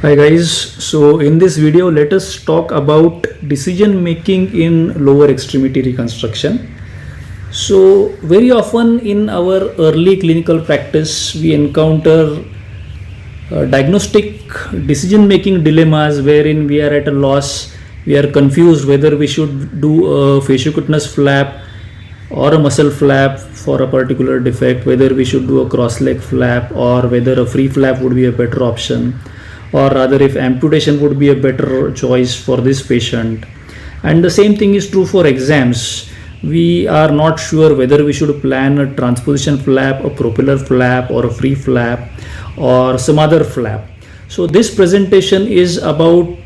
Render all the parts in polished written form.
Hi guys, so in this video let us talk about decision making in lower extremity reconstruction. So very often in our early clinical practice we encounter diagnostic decision making dilemmas wherein we are at a loss, we are confused whether we should do a fasciocutaneous flap or a muscle flap for a particular defect, whether we should do a cross leg flap or whether a free flap would be a better option, or rather if amputation would be a better choice for this patient. And the same thing is true for exams. We are not sure whether we should plan a transposition flap, a propeller flap, or a free flap, or some other flap. So this presentation is about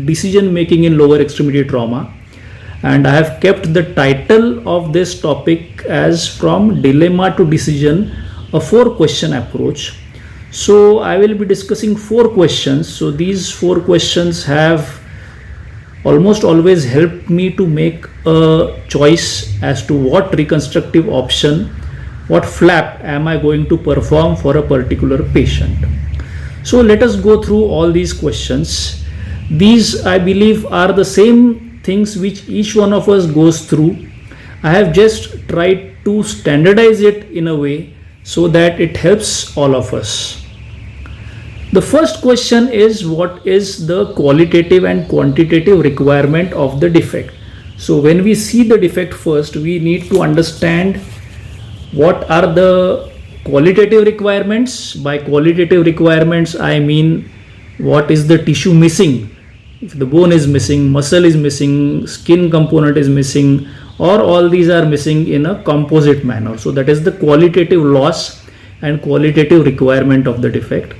decision making in lower extremity trauma, and I have kept the title of this topic as From Dilemma to Decision, a 4-question approach. So I will be discussing 4 questions. So these 4 questions have almost always helped me to make a choice as to what reconstructive option, what flap am I going to perform for a particular patient. So let us go through all these questions. These, I believe, are the same things which each one of us goes through. I have just tried to standardize it in a way so that it helps all of us. The first question is, what is the qualitative and quantitative requirement of the defect? So when we see the defect first, we need to understand what are the qualitative requirements. By qualitative requirements, I mean what is the tissue missing. If the bone is missing, muscle is missing, skin component is missing, or all these are missing in a composite manner. So that is the qualitative loss and qualitative requirement of the defect.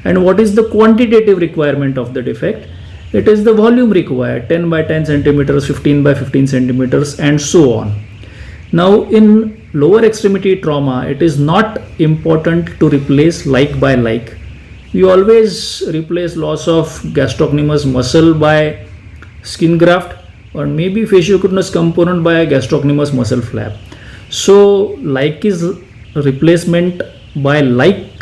And what is the quantitative requirement of the defect? It is the volume required, 10 by 10 centimeters, 15 by 15 centimeters, and so on. Now in lower extremity trauma, it is not important to replace like by like. We always replace loss of gastrocnemius muscle by skin graft, or maybe fasciocutaneous component by a gastrocnemius muscle flap. So like is replacement by like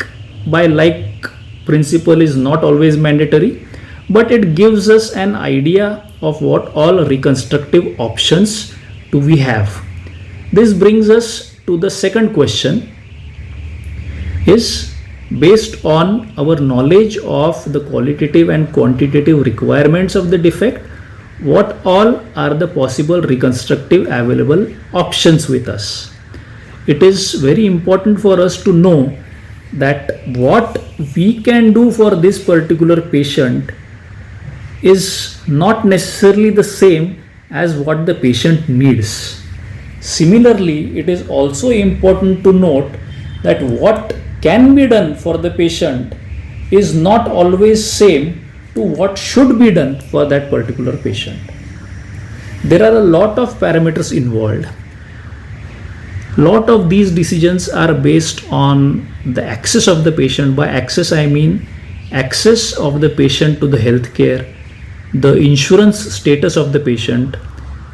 principle is not always mandatory, but it gives us an idea of what all reconstructive options do we have. This brings us to the second question, is based on our knowledge of the qualitative and quantitative requirements of the defect, what all are the possible reconstructive available options with us. It is very important for us to know that what we can do for this particular patient is not necessarily the same as what the patient needs. Similarly, it is also important to note that what can be done for the patient is not always same to what should be done for that particular patient. There are a lot of parameters involved. Lot of these decisions are based on the access of the patient. By access I mean access of the patient to the healthcare, the insurance status of the patient,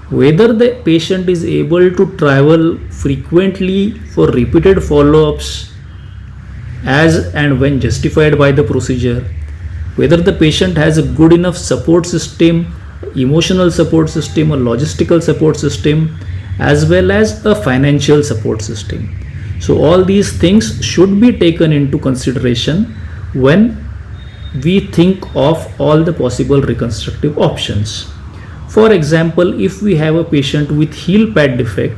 whether the patient is able to travel frequently for repeated follow-ups as and when justified by the procedure, whether the patient has a good enough support system, emotional support system, a logistical support system, as well as a financial support system. So all these things should be taken into consideration when we think of all the possible reconstructive options. For example, if we have a patient with heel pad defect,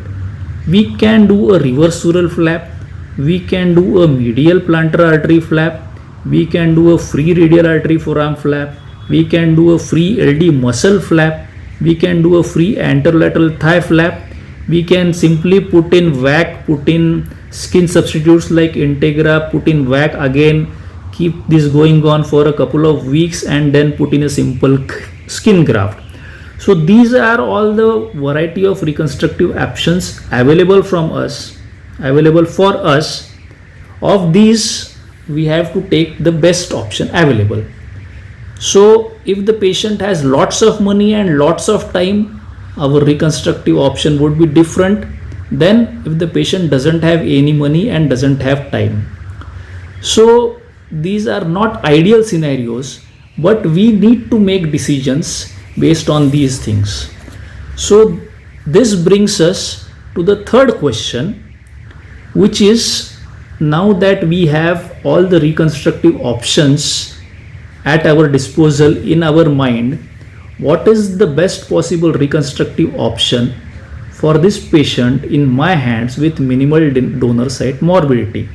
we can do a reverse sural flap, we can do a medial plantar artery flap, we can do a free radial artery forearm flap, we can do a free LD muscle flap, we can do a free anterolateral thigh flap, we can simply put in VAC, put in skin substitutes like Integra, put in VAC again, keep this going on for a couple of weeks, and then put in a simple skin graft. So these are all the variety of reconstructive options available for us. Of these, we have to take the best option available. So if the patient has lots of money and lots of time, our reconstructive option would be different than if the patient doesn't have any money and doesn't have time. So these are not ideal scenarios, but we need to make decisions based on these things. So this brings us to the third question, which is, now that we have all the reconstructive options at our disposal in our mind, what is the best possible reconstructive option for this patient in my hands with minimal donor site morbidity?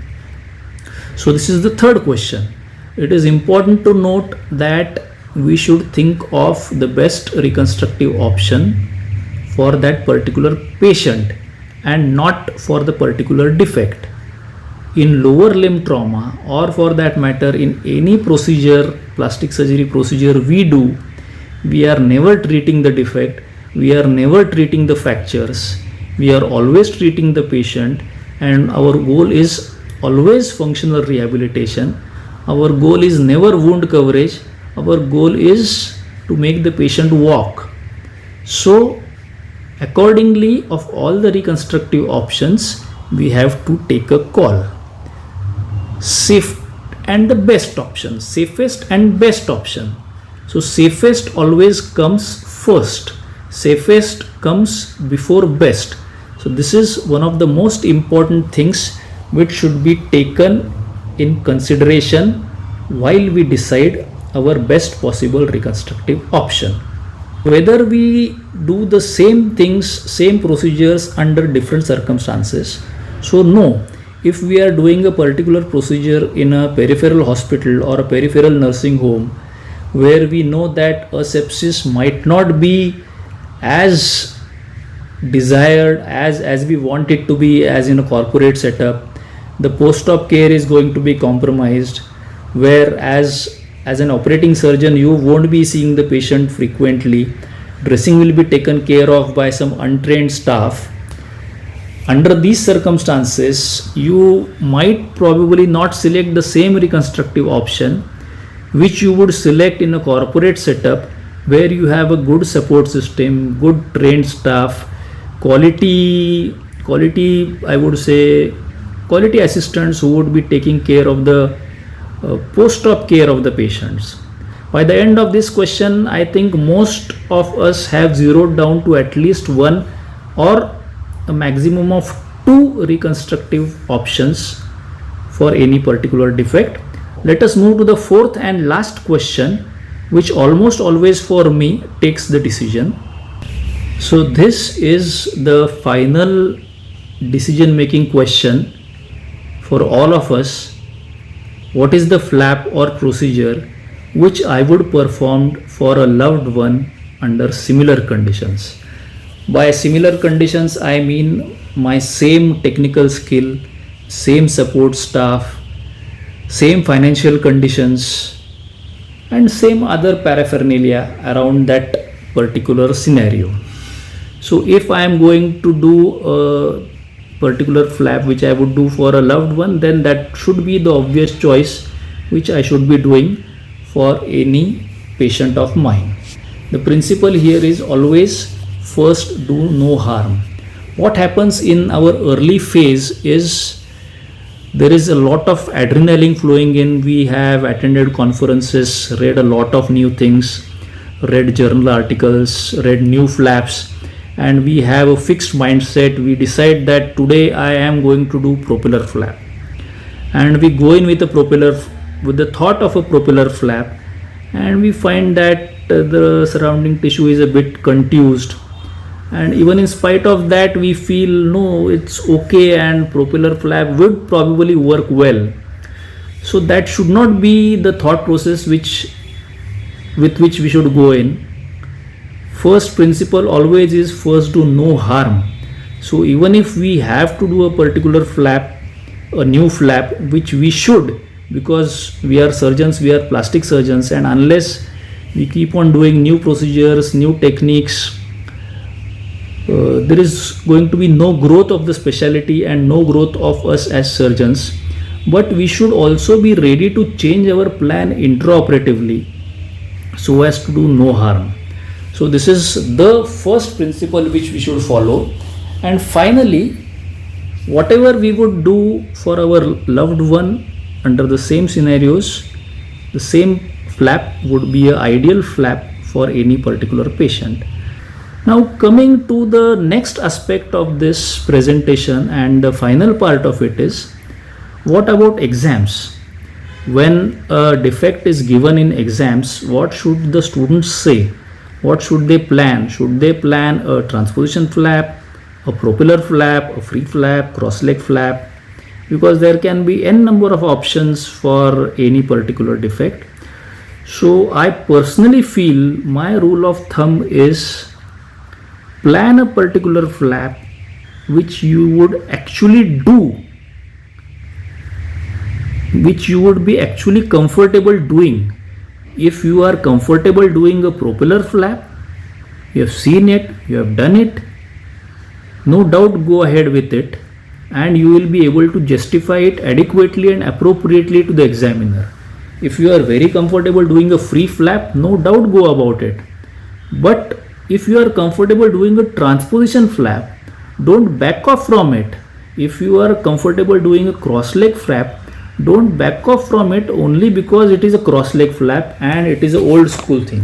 So this is the third question. It is important to note that we should think of the best reconstructive option for that particular patient and not for the particular defect. In lower limb trauma, or for that matter in any procedure, plastic surgery procedure we do, we are never treating the defect, we are never treating the fractures, we are always treating the patient, and our goal is always functional rehabilitation. Our goal is never wound coverage, our goal is to make the patient walk. So accordingly, of all the reconstructive options, we have to take a call. Safe and the best option, safest and best option. So safest always comes first, safest comes before best. So this is one of the most important things which should be taken in consideration while we decide our best possible reconstructive option. Whether we do the same things, same procedures under different circumstances. So no, if we are doing a particular procedure in a peripheral hospital or a peripheral nursing home, where we know that a sepsis might not be as desired as we want it to be, as in a corporate setup, the post-op care is going to be compromised, whereas as an operating surgeon you won't be seeing the patient frequently, dressing will be taken care of by some untrained staff. Under these circumstances, you might probably not select the same reconstructive option which you would select in a corporate setup, where you have a good support system, good trained staff, quality I would say quality assistants who would be taking care of the post-op care of the patients. By the end of this question, I think most of us have zeroed down to at least one or a maximum of two reconstructive options for any particular defect. Let us move to the fourth and last question, which almost always for me takes the decision. So this is the final decision making question for all of us. What is the flap or procedure which I would perform for a loved one under similar conditions? By similar conditions, I mean my same technical skill, same support staff, same financial conditions, and same other paraphernalia around that particular scenario. So if I am going to do a particular flap which I would do for a loved one, then that should be the obvious choice which I should be doing for any patient of mine. The principle here is always first do no harm. What happens in our early phase is there is a lot of adrenaline flowing in. We have attended conferences, read a lot of new things, read journal articles, read new flaps, and we have a fixed mindset. We decide that today I am going to do propeller flap, and we go in with the thought of a propeller flap, and we find that the surrounding tissue is a bit contused, and even in spite of that we feel no, it's okay and propeller flap would probably work well. So that should not be the thought process with which we should go in. First principle always is first do no harm. So even if we have to do a particular flap, a new flap, which we should, because we are surgeons, we are plastic surgeons, and unless we keep on doing new procedures, new techniques, there is going to be no growth of the specialty and no growth of us as surgeons. But we should also be ready to change our plan intraoperatively so as to do no harm. So this is the first principle which we should follow. And finally, whatever we would do for our loved one under the same scenarios, the same flap would be an ideal flap for any particular patient. Now coming to the next aspect of this presentation and the final part of it is, what about exams? When a defect is given in exams, what should the students say? What should they plan? Should they plan a transposition flap, a propeller flap, a free flap, cross leg flap? Because there can be n number of options for any particular defect. So I personally feel my rule of thumb is plan a particular flap which you would actually do, which you would be actually comfortable doing. If you are comfortable doing a propeller flap, you have seen it, you have done it, no doubt go ahead with it, and you will be able to justify it adequately and appropriately to the examiner. If you are very comfortable doing a free flap, no doubt go about it. But if you are comfortable doing a transposition flap, don't back off from it. If you are comfortable doing a cross leg flap, don't back off from it only because it is a cross leg flap and it is an old school thing.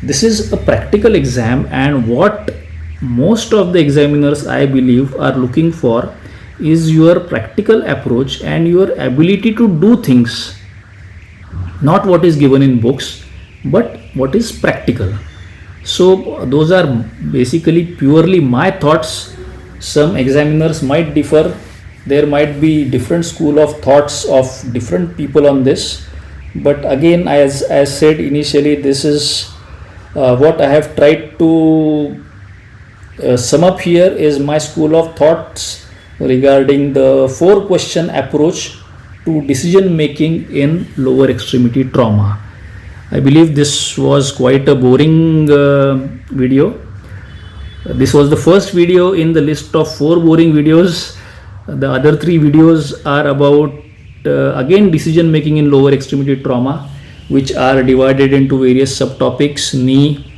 This is a practical exam, and what most of the examiners, I believe, are looking for is your practical approach and your ability to do things. Not what is given in books, but what is practical. So those are basically purely my thoughts. Some examiners might differ. There might be different school of thoughts of different people on this. But again, as said initially, this is what I have tried to sum up here is my school of thoughts regarding the 4-question approach to decision making in lower extremity trauma. I believe this was quite a boring video. This was the first video in the list of 4 boring videos. The other 3 videos are about again decision making in lower extremity trauma, which are divided into various subtopics: knee,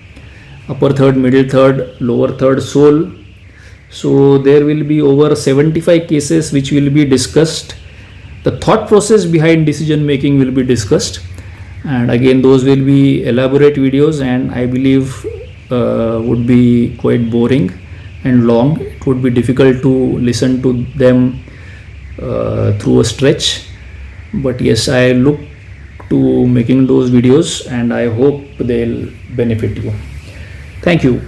upper third, middle third, lower third, sole. So there will be over 75 cases which will be discussed. The thought process behind decision making will be discussed, and again those will be elaborate videos, and I believe would be quite boring and long. It would be difficult to listen to them through a stretch, but yes, I look to making those videos and I hope they'll benefit you. Thank you.